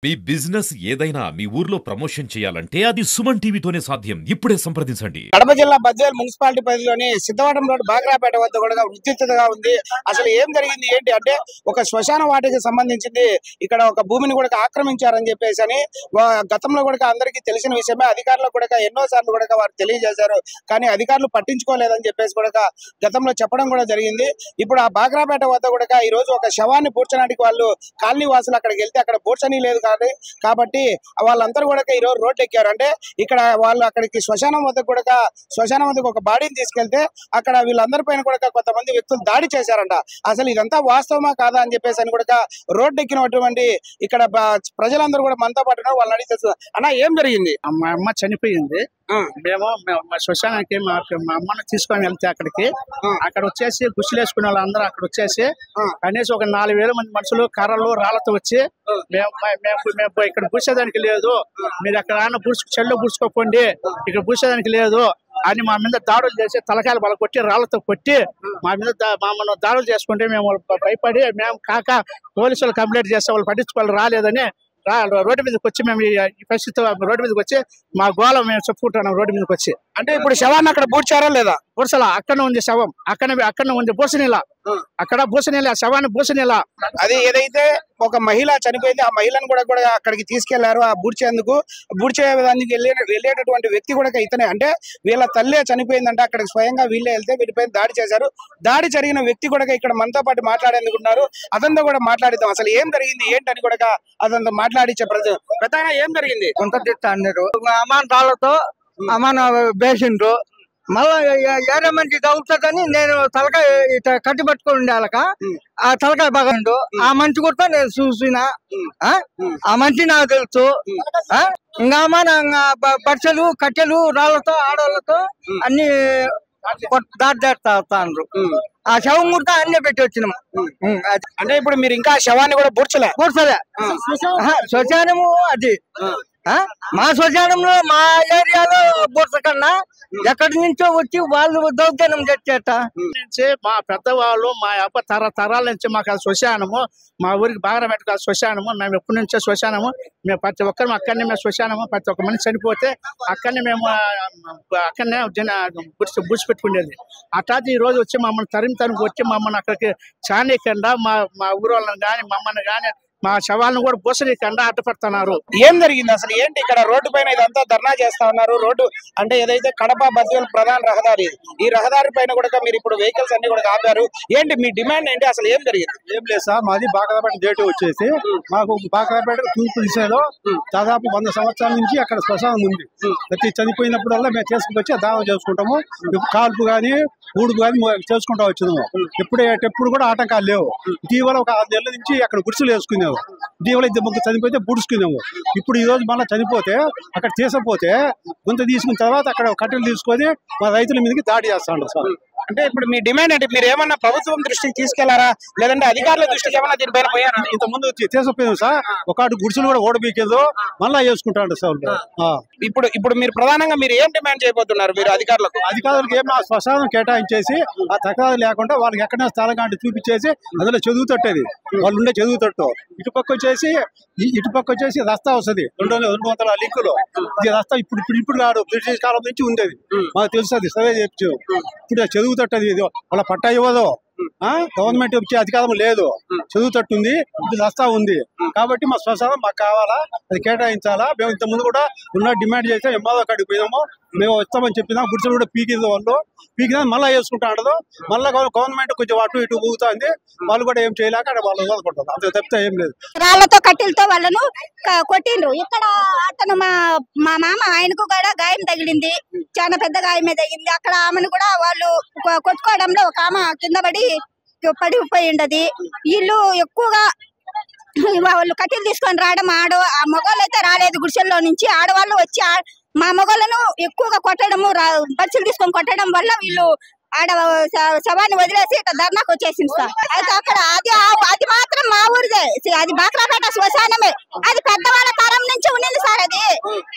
మీ business ఏదైనా మీ ఊర్లో promotion చేయాలంటే అది సుమన్ టీవీతోనే సాధ్యం. ఇప్పుడే సంప్రదించండి. కడప జిల్లా బద్వేల్ మున్సిపాలిటీ పరిధిలోని సిద్ధవటం రోడ్ బాగ్రాపేట వద్ద కూడా ఉద్రిక్తతగా ఉంది. అసలు ఏం జరిగింది ఏంటి అంటే ఒక శ్మశాన వాటికి సంబంధించింది ఇక్కడ ఒక భూమిని కూడా ఆక్రమించారని చెప్పేసి అని గతంలో కూడా అందరికీ తెలిసిన విషయమే. అధికారులకు కూడా ఎన్నో సార్లు కూడా వారు తెలియజేశారు. కానీ అధికారులు పట్టించుకోలేదని చెప్పేసి కూడా గతంలో చెప్పడం కూడా జరిగింది. ఇప్పుడు ఆ బాగ్రాపేట వద్ద కూడా ఈ రోజు ఒక శవాన్ని పూడ్చడానికి వాళ్ళు కాలనీ వాసులు అక్కడికి వెళ్తే అక్కడ పూడ్చని లేదు కాబట్టి వాళ్ళందరూ కూడా ఈ రోజు రోడ్డు ఎక్కారు. అంటే ఇక్కడ వాళ్ళు అక్కడికి శ్మశానం వద్దకు ఒక బాడీని తీసుకెళ్తే అక్కడ వీళ్ళందరి పైన కూడా కొంతమంది వ్యక్తులు దాడి చేశారంట. అసలు ఇదంతా వాస్తవమా కాదా అని చెప్పేసి అని కూడా రోడ్డు ఎక్కినటువంటి ఇక్కడ ప్రజలందరూ కూడా మనతో పాటు వాళ్ళని అడిగితే అన్న ఏం జరిగింది? మా అమ్మ చనిపోయింది. మేము శ్మశానానికి మా అమ్మను తీసుకొని వెళ్తే అక్కడ వచ్చేసి గుర్సులు వేసుకునే వాళ్ళందరూ అక్కడ వచ్చేసి కనీసం ఒక 4000 మంది మనుషులు కర్రలు రాళ్లతో వచ్చి మేము ఇక్కడ పూసేదానికి లేదు, మీరు అక్కడ చెల్లు పూడ్చుకోకండి, ఇక్కడ పూసేదానికి లేదు అని మా మీద దాడులు చేసి తలకాయలు బల కొట్టి రాళ్లతో కొట్టి మమ్మల్ని దాడులు చేసుకుంటే మేము భయపడి మేము కాక పోలీసులు కంప్లైంట్ చేస్తే వాళ్ళు పట్టించుకోవాలి రాలేదని రోడ్డు మీదకి వచ్చి మేము ఈ పరిస్థితి రోడ్డు మీదకి వచ్చి మా గోళ మేము చెప్పుకుంటున్నాం. రోడ్డు మీదకి వచ్చి అంటే ఇప్పుడు శవాన్ని అక్కడ పూడ్చారా లేదా? పూడ్చలా, అక్కడ ఉంది శవం, అక్కడ ఉంది బూసనీల, అక్కడ బూసనీల శవాన్ని బూసనీల. అది ఏదైతే ఒక మహిళ చనిపోయింది ఆ మహిళను కూడా అక్కడికి తీసుకెళ్లారు. ఆ బూడ్చేదానికి వెళ్ళేటటువంటి వ్యక్తి కూడా ఇతనే. అంటే వీళ్ళ తల్లే చనిపోయిందంటే అక్కడికి స్వయంగా వీళ్ళే వెళ్తే వీటిపైన దాడి చేశారు. దాడి జరిగిన వ్యక్తి కూడా ఇక్కడ మనతో పాటు మాట్లాడేందుకున్నారు. అతనితో కూడా మాట్లాడిద్దాం అసలు ఏం జరిగింది ఏంటని కూడా అతనితో మాట్లాడించే ప్రజలు. పెద్దగా ఏం జరిగింది? కొంత తిట్టారు అమాన్ రాళ్లతో అమాన్ వేసిండ్రు. మళ్ళా ఏరే మంచి తగులుతుందని నేను తలకాయ కట్టి పట్టుకొని ఉండాలక ఆ తలకాయ బాగుండు. ఆ మంచి కూడా నేను చూసిన ఆ మంచి నాకు తెలుసు. ఇంకా మన బట్టలు కట్టెలు రాళ్లతో ఆడవాళ్ళతో అన్ని దాటారు. ఆ శవం కూడా అన్నీ పెట్టి వచ్చినాం. అంటే ఇప్పుడు మీరు ఇంకా శవాన్ని కూడా పూడ్చలే? శ్మశానము అది మా శ్మశానంలో మా ఏరియాలో బూర్చకన్నా ఎక్కడి నుంచో వచ్చి వాళ్ళు దౌర్జన్యం చేసేట నుంచి మా పెద్దవాళ్ళు మా అబ్బ తరాల నుంచి మాకు అది శ్మశానము, మా ఊరికి బాగా పెట్టుకోవాలి శ్మశానము. మేము ఎప్పటి నుంచో శ్మశానము, మేము ప్రతి ఒక్కరు అక్కడనే మేము శ్మశానము. ప్రతి ఒక్క మనిషి చనిపోతే అక్కడనే మేము అక్కడనే బూసి పెట్టుకునేది. అట్లాంటి ఈ రోజు వచ్చి మమ్మల్ని తరిమి వచ్చి మమ్మల్ని అక్కడికి చానీయకుండా మా ఊరు వాళ్ళని కానీ మమ్మల్ని కానీ మా శవాలను కూడా బూసనీయకుండా అడ్డుపడుతున్నారు. ఏం జరిగింది అసలు ఏంటి? ఇక్కడ రోడ్డు పైన ఇదంతా ధర్నా చేస్తా ఉన్నారు. రోడ్డు అంటే ఏదైతే కడప బద్వేల్ ప్రధాన రహదారి, ఈ రహదారి పైన కూడా మీరు ఇప్పుడు వెహికల్స్ అన్ని కూడా ఆపారు. ఏంటి మీ డిమాండ్ ఏంటి? అసలు ఏం జరిగింది? ఏం లేదు సార్, మాది బాగ్రాపేట డేట్ వచ్చేసి మాకు బాగ్రాపేట తూర్పు దిశలో దాదాపు 100 సంవత్సరాల నుంచి అక్కడ శ్మశానం ఉంది. ప్రతి చనిపోయినప్పుడల్లా మేము చేసుకుంటూ వచ్చి దానం చేసుకుంటాము. కాల్పు గాని ఊడుపు గాని చేసుకుంటూ వచ్చినాము. ఎప్పుడు కూడా ఆటంకాలు లేవు. ఇటీవల ఒక 6 నెలల నుంచి అక్కడ గుడిసెలు వేసుకున్నాము. ఇటీవల 2 ముగ్గురు చనిపోతే బుడుచుకున్నాము. ఇప్పుడు ఈ రోజు మళ్ళీ చనిపోతే అక్కడ తీసుకపోతే గుంత తీసుకున్న తర్వాత అక్కడ కట్టెలు తీసుకొని మా రైతుల మీదకి దాడి చేస్తాడు సార్. అంటే ఇప్పుడు మీ డిమాండ్ ఏంటి? మీరు ఏమన్నా ప్రభుత్వం దృష్టికి తీసుకెళ్లారా లేదంటే అధికారుల దృష్టికి ఏమన్నా దీనిపైన పోయారా? ఇంతకుముందు తీసుకుపోయాం సార్. ఒకటి గుడిసెలు కూడా ఓడబీకేదో మళ్ళా వేసుకుంటాడు సార్. ఇప్పుడు మీరు ప్రధానంగా మీరు ఏం డిమాండ్ చేయబోతున్నారు? మీరు అధికారులకు ఏం శ్మశానం కేటాయించేసి ఆ తక్రారు లేకుండా వాళ్ళకి ఎక్కడైనా స్థలం కాంటి చూపించేసి అందులో చదువుతట్టేది వాళ్ళు ఉండే చదువుతట్టు. ఇటుపక్క వచ్చేసి రస్తా వస్తుంది 200 లింకులు. ఇది రస్తా ఇప్పుడు కాదు, బ్రిటిష్ కాలం నుంచి ఉండేది. మాకు తెలుస్తుంది, సర్వే చేయొచ్చు. ఇప్పుడు చదువుతట్టది వాళ్ళ పట్టా ఇవ్వదు. గవర్నమెంట్ వచ్చే అధికారం లేదు. చదువుతట్టుంది, ఇది రస్తా ఉంది. కాబట్టి మా శ్మశానం మాకు కావాలా, అది కేటాయించాలా. మేము ఇంత ముందు కూడా ఉన్న డిమాండ్ చేస్తే ఎంఆర్ఓ కాడికి పోయినాము. మేము వస్తామని చెప్పినా గుడిసెలు కూడా పీకింది. వాళ్ళు పీకినా మళ్ళీ వేసుకుంటా ఉండదు. మళ్ళీ గవర్నమెంట్ కొంచెం అటు ఇటు ఊగుతుంది. వాళ్ళు కూడా ఏం చేయలేక వాళ్ళు వదులుకుంటారు. అంతే తప్పితే ఏం లేదు. రాళ్లతో కట్టెలతో వాళ్ళను కొట్టిండ్రు. ఇక్కడ అతను మా మామ ఆయనకు కూడా గాయం తగిలింది, చాలా పెద్ద గాయమే తగిలింది. అక్కడ ఆమెను కూడా వాళ్ళు కొట్టుకోవడంలో ఒక ఆమె కింద పడిపోయిండది. వీళ్ళు ఎక్కువగా వాళ్ళు కట్టెలు తీసుకొని రావడం ఆ మగవాళ్ళు అయితే రాలేదు గుడిసెల్లో నుంచి. ఆడవాళ్ళు వచ్చి మా మగవాళ్ళను ఎక్కువగా కొట్టడము, బస్సులు తీసుకొని కొట్టడం వల్ల వీళ్ళు ఆడ శవాన్ని వదిలేసి ఇట్లా ధర్నాకు వచ్చేసింది సార్. అయితే అక్కడ అది మాత్రం మా ఊరిదే, అది బాగ్రాపేట శ్మశానమే. అది పెద్దవాళ్ళ తరం నుంచి ఉండింది సార్. అది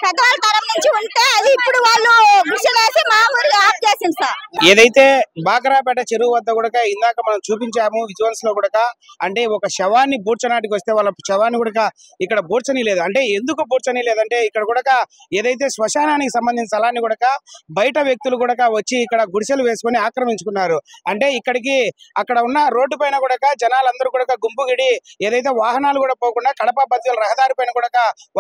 పెద్దవాళ్ళ తరం నుంచి ఉంటే అది ఇప్పుడు వాళ్ళు గుడిసెలేసి మా ఊరికి ఆఫ్ చేసింది సార్. ఏదైతే బాకరాపేట చెరువు వద్ద కూడా ఇందాక మనం చూపించాము విజువల్స్ లో కూడా, అంటే ఒక శవాన్ని బూడ్చనాటికి వస్తే వాళ్ళ శవాన్ని కూడా ఇక్కడ బూడ్చని లేదు. అంటే ఎందుకు బూడ్చని లేదంటే ఇక్కడ కూడా ఏదైతే శ్మశానానికి సంబంధించిన స్థలాన్ని కూడా బయట వ్యక్తులు కూడా వచ్చి ఇక్కడ గుడిసెలు వేసుకొని ఆక్రమించుకున్నారు. అంటే ఇక్కడికి అక్కడ ఉన్న రోడ్డు పైన కూడా జనాలందరూ కూడా గుంపుగిడి ఏదైతే వాహనాలు కూడా పోకుండా కడప బద్వేల్ రహదారి పైన కూడా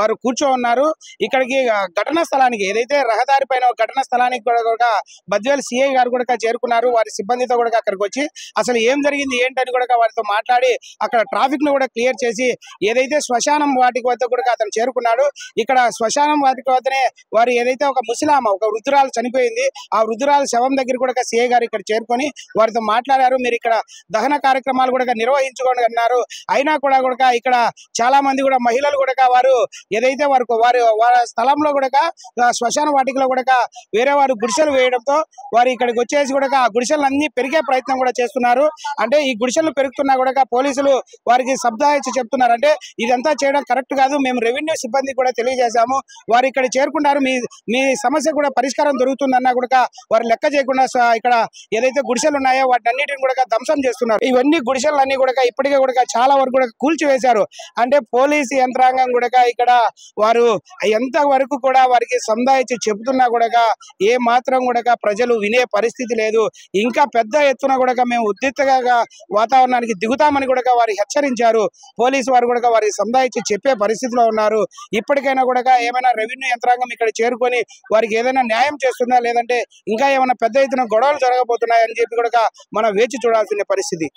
వారు కూర్చో ఉన్నారు. ఇక్కడికి ఘటనా స్థలానికి ఏదైతే రహదారి పైన ఘటనా స్థలానికి కూడా బద్వేల్ సిఐ గారు కూడా చేరుకున్నారు. వారి సిబ్బందితో కూడా అక్కడికి వచ్చి అసలు ఏం జరిగింది ఏంటని కూడా వారితో మాట్లాడి అక్కడ ట్రాఫిక్ ను కూడా క్లియర్ చేసి ఏదైతే శ్మశానం వాటికి వద్ద కూడా అతను చేరుకున్నాడు. ఇక్కడ శ్మశానం వాటికి వద్దనే వారు ఏదైతే ఒక ముసలామ ఒక వృద్ధురాలు చనిపోయింది, ఆ వృద్ధురాలు శవం దగ్గర కూడా సిఐ గారు ఇక్కడ చేరుకొని వారితో మాట్లాడారు. మీరు ఇక్కడ దహన కార్యక్రమాలు కూడా నిర్వహించుకోండి అన్నారు. అయినా కూడా ఇక్కడ చాలా మంది కూడా మహిళలు కూడా వారు ఏదైతే వారి స్థలంలో కూడా శ్మశాన వాటికలో కూడా వేరే వారు గుడిసెలు వేయడంతో వారు ఇక్కడికి వచ్చేసి కూడా ఆ గుడిసెలన్నీ పెరిగే ప్రయత్నం కూడా చేస్తున్నారు. అంటే ఈ గుడిసెలు పెరుగుతున్నా కూడా పోలీసులు వారికి శబ్దాయిచ్చి చెప్తున్నారు. అంటే ఇదంతా చేయడం కరెక్ట్ కాదు, మేము రెవెన్యూ సిబ్బంది కూడా తెలియజేశాము, వారు ఇక్కడ చేరుకుంటారు, మీ సమస్య కూడా పరిష్కారం దొరుకుతుందన్నా కూడా వారు లెక్క చేయకుండా ఇక్కడ ఏదైతే గుడిసెలు ఉన్నాయో వాటన్నిటిని కూడా ధ్వంసం చేస్తున్నారు. ఇవన్నీ గుడిసెలన్నీ కూడా ఇప్పటికే కూడా చాలా వరకు కూడా కూల్చివేశారు. అంటే పోలీసు యంత్రాంగం కూడా ఇక్కడ వారు ఎంత వరకు కూడా వారికి సందాయిచ్చి చెబుతున్నా కూడా ఏ మాత్రం కూడా ప్రజలు వినే పరిస్థితి లేదు. ఇంకా పెద్ద ఎత్తున కూడా మేము ఉద్రిక్తగా వాతావరణానికి దిగుతామని కూడా వారు హెచ్చరించారు. పోలీసు వారు కూడా వారికి సందాయిచ్చి చెప్పే పరిస్థితిలో ఉన్నారు. ఇప్పటికైనా కూడా ఏమైనా రెవెన్యూ యంత్రాంగం ఇక్కడ చేరుకొని వారికి ఏదైనా న్యాయం చేస్తుందా లేదంటే ఇంకా ఏమైనా పెద్ద ఎత్తున గొడవలు జరగబోతున్నాయని చెప్పి కూడా మనం వేచి చూడాల్సిన పరిస్థితి.